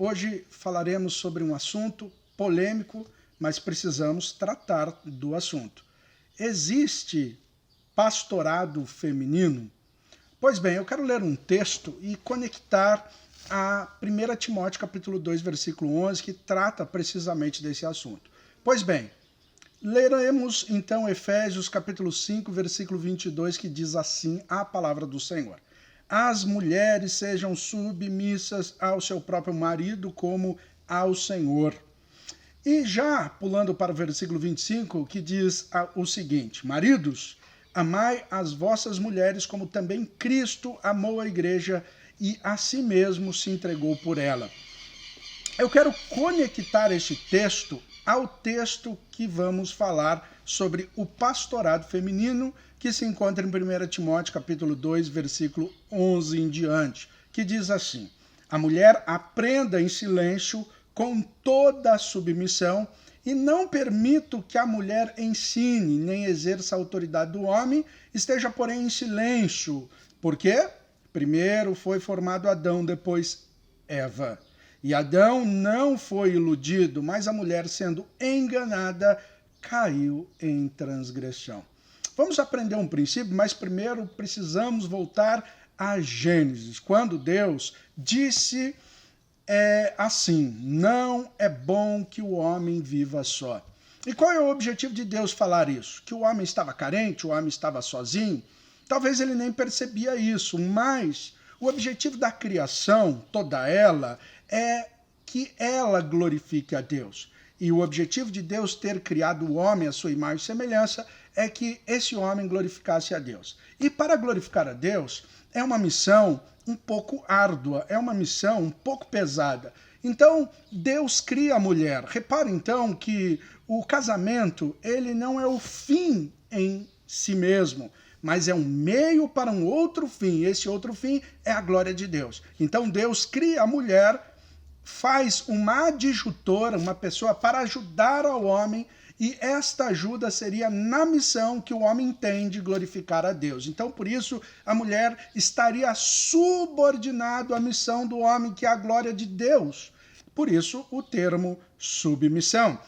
Hoje falaremos sobre um assunto polêmico, mas precisamos tratar do assunto. Existe pastorado feminino? Pois bem, eu quero ler um texto e conectar a 1 Timóteo capítulo 2, versículo 11, que trata precisamente desse assunto. Pois bem, leremos então Efésios capítulo 5, versículo 22, que diz assim a palavra do Senhor. As mulheres sejam submissas ao seu próprio marido como ao Senhor. E já pulando para o versículo 25, que diz o seguinte: maridos, amai as vossas mulheres como também Cristo amou a igreja e a si mesmo se entregou por ela. Eu quero conectar este texto ao texto que vamos falar sobre o pastorado feminino, que se encontra em 1 Timóteo capítulo 2, versículo 11 em diante, que diz assim: a mulher aprenda em silêncio com toda a submissão, e não permito que a mulher ensine, nem exerça a autoridade do homem, esteja, porém, em silêncio. Por quê? Primeiro foi formado Adão, depois Eva. E Adão não foi iludido, mas a mulher, sendo enganada, caiu em transgressão. Vamos aprender um princípio, mas primeiro precisamos voltar a Gênesis, quando Deus disse assim: não é bom que o homem viva só. E qual é o objetivo de Deus falar isso? Que o homem estava carente, o homem estava sozinho? Talvez ele nem percebia isso, mas o objetivo da criação, toda ela, é que ela glorifique a Deus. E o objetivo de Deus ter criado o homem à sua imagem e semelhança é que esse homem glorificasse a Deus. E para glorificar a Deus é uma missão um pouco árdua, é uma missão um pouco pesada. Então, Deus cria a mulher. Repare então que o casamento, ele não é o fim em si mesmo, mas é um meio para um outro fim. Esse outro fim é a glória de Deus. Então, Deus cria a mulher, faz uma adjutora, uma pessoa para ajudar ao homem, e esta ajuda seria na missão que o homem tem de glorificar a Deus. Então, por isso, a mulher estaria subordinado à missão do homem, que é a glória de Deus. Por isso, o termo submissão.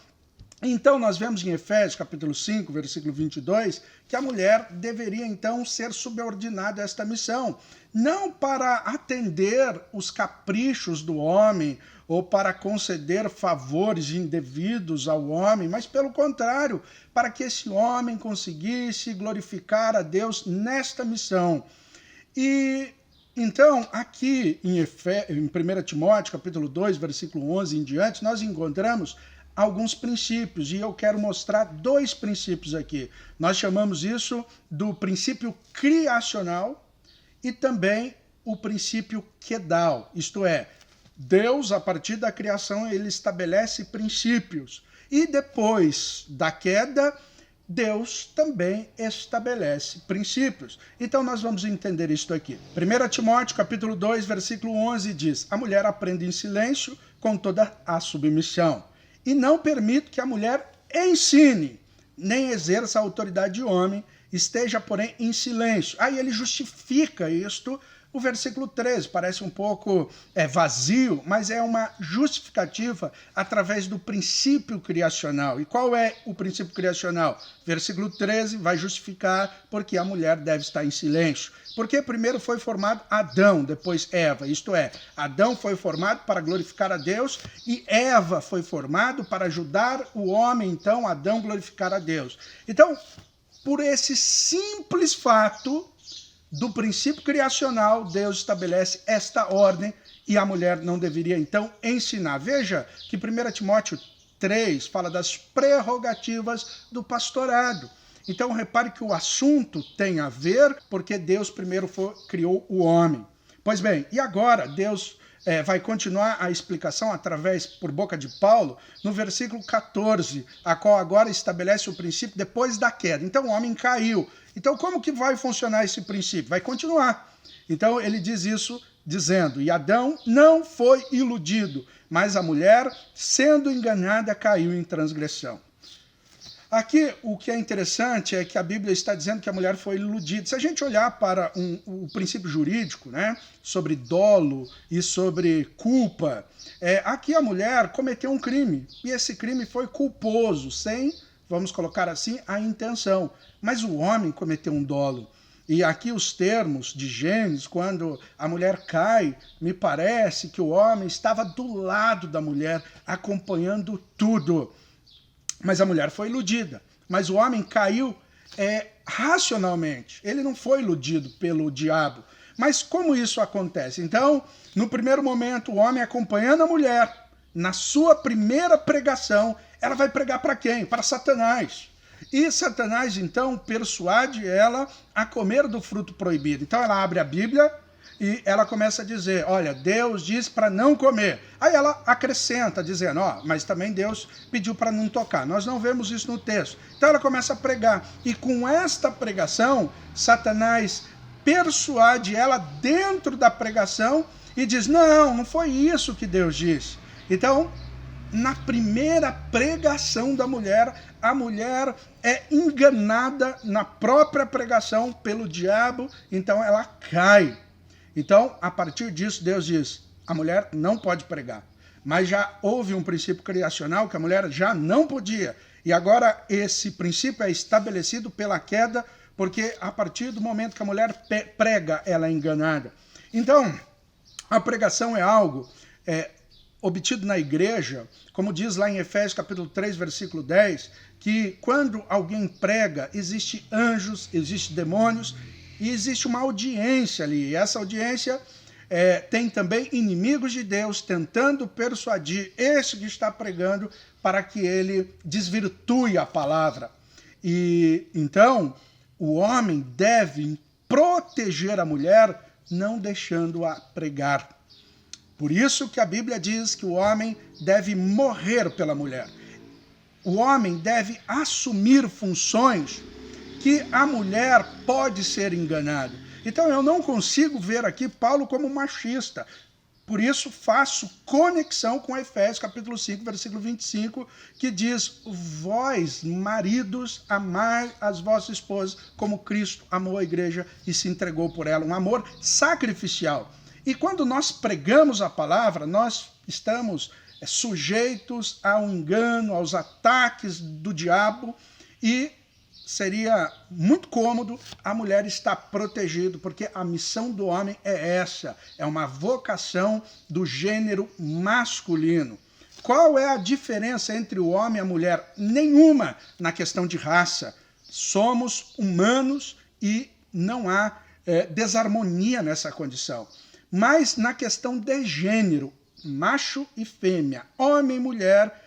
Então, nós vemos em Efésios, capítulo 5, versículo 22, que a mulher deveria, então, ser subordinada a esta missão. Não para atender os caprichos do homem ou para conceder favores indevidos ao homem, mas, pelo contrário, para que esse homem conseguisse glorificar a Deus nesta missão. E então, aqui em 1 Timóteo, capítulo 2, versículo 11 em diante, nós encontramos alguns princípios, e eu quero mostrar dois princípios aqui. Nós chamamos isso do princípio criacional e também o princípio quedal, isto é, Deus, a partir da criação, ele estabelece princípios, e depois da queda, Deus também estabelece princípios. Então nós vamos entender isso aqui. 1 Timóteo, capítulo 2, versículo 11 diz: a mulher aprende em silêncio com toda a submissão. E não permito que a mulher ensine, nem exerça a autoridade de homem, esteja, porém, em silêncio. Aí ele justifica isto, o versículo 13, parece um pouco vazio, mas é uma justificativa através do princípio criacional. E qual é o princípio criacional? Versículo 13 vai justificar porque a mulher deve estar em silêncio. Porque primeiro foi formado Adão, depois Eva. Isto é, Adão foi formado para glorificar a Deus e Eva foi formado para ajudar o homem, então, Adão, glorificar a Deus. Então, por esse simples fato do princípio criacional, Deus estabelece esta ordem e a mulher não deveria, então, ensinar. Veja que 1 Timóteo 3 fala das prerrogativas do pastorado. Então, repare que o assunto tem a ver porque Deus primeiro criou o homem. Pois bem, e agora Deus vai continuar a explicação por boca de Paulo, no versículo 14, a qual agora estabelece o princípio depois da queda. Então, o homem caiu. Então, como que vai funcionar esse princípio? Vai continuar. Então, ele diz isso dizendo: e Adão não foi iludido, mas a mulher, sendo enganada, caiu em transgressão. Aqui o que é interessante é que a Bíblia está dizendo que a mulher foi iludida. Se a gente olhar para o princípio jurídico, né, sobre dolo e sobre culpa, aqui a mulher cometeu um crime, e esse crime foi culposo, sem, vamos colocar assim, a intenção. Mas o homem cometeu um dolo. E aqui os termos de Gênesis, quando a mulher cai, me parece que o homem estava do lado da mulher, acompanhando tudo. Mas a mulher foi iludida. Mas o homem caiu racionalmente. Ele não foi iludido pelo diabo. Mas como isso acontece? Então, no primeiro momento, o homem acompanhando a mulher, na sua primeira pregação, ela vai pregar para quem? Para Satanás. E Satanás, então, persuade ela a comer do fruto proibido. Então ela abre a Bíblia e ela começa a dizer, olha, Deus diz para não comer. Aí ela acrescenta, dizendo, mas também Deus pediu para não tocar. Nós não vemos isso no texto. Então ela começa a pregar. E com esta pregação, Satanás persuade ela dentro da pregação e diz, não foi isso que Deus disse. Então, na primeira pregação da mulher, a mulher é enganada na própria pregação pelo diabo, então ela cai. Então, a partir disso, Deus diz, a mulher não pode pregar. Mas já houve um princípio criacional que a mulher já não podia. E agora esse princípio é estabelecido pela queda, porque a partir do momento que a mulher prega, ela é enganada. Então, a pregação é algo obtido na igreja, como diz lá em Efésios capítulo 3, versículo 10, que quando alguém prega, existe anjos, existe demônios, e existe uma audiência ali. E essa audiência tem também inimigos de Deus tentando persuadir esse que está pregando para que ele desvirtue a palavra. E então, o homem deve proteger a mulher, não deixando-a pregar. Por isso que a Bíblia diz que o homem deve morrer pela mulher. O homem deve assumir funções que a mulher pode ser enganada. Então eu não consigo ver aqui Paulo como machista. Por isso faço conexão com Efésios capítulo 5, versículo 25, que diz, vós, maridos, amai as vossas esposas como Cristo amou a igreja e se entregou por ela. Um amor sacrificial. E quando nós pregamos a palavra, nós estamos sujeitos ao engano, aos ataques do diabo, e seria muito cômodo a mulher estar protegida, porque a missão do homem é essa, é uma vocação do gênero masculino. Qual é a diferença entre o homem e a mulher? Nenhuma na questão de raça. Somos humanos e não há desarmonia nessa condição. Mas na questão de gênero, macho e fêmea, homem e mulher,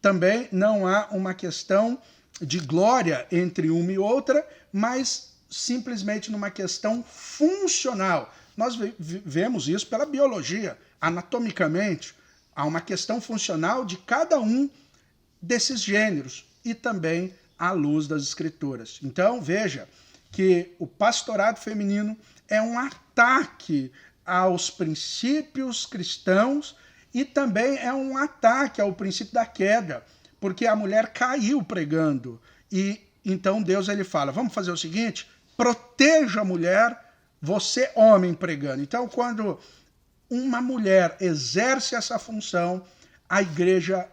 também não há uma questão de glória entre uma e outra, mas simplesmente numa questão funcional. Nós vemos isso pela biologia, anatomicamente, há uma questão funcional de cada um desses gêneros e também à luz das Escrituras. Então, veja que o pastorado feminino é um ataque aos princípios cristãos e também é um ataque ao princípio da queda, porque a mulher caiu pregando. E então Deus ele fala, vamos fazer o seguinte, proteja a mulher, você homem pregando. Então quando uma mulher exerce essa função, a igreja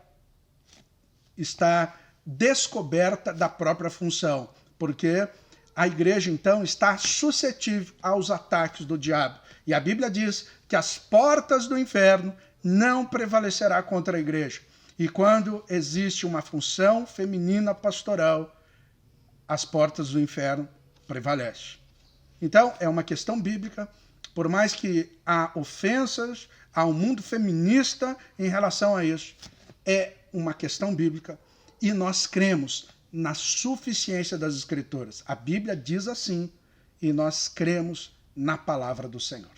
está descoberta da própria função, porque a igreja então está suscetível aos ataques do diabo. E a Bíblia diz que as portas do inferno não prevalecerá contra a igreja. E quando existe uma função feminina pastoral, as portas do inferno prevalecem. Então, é uma questão bíblica, por mais que há ofensas ao mundo feminista em relação a isso, é uma questão bíblica e nós cremos na suficiência das Escrituras. A Bíblia diz assim e nós cremos na palavra do Senhor.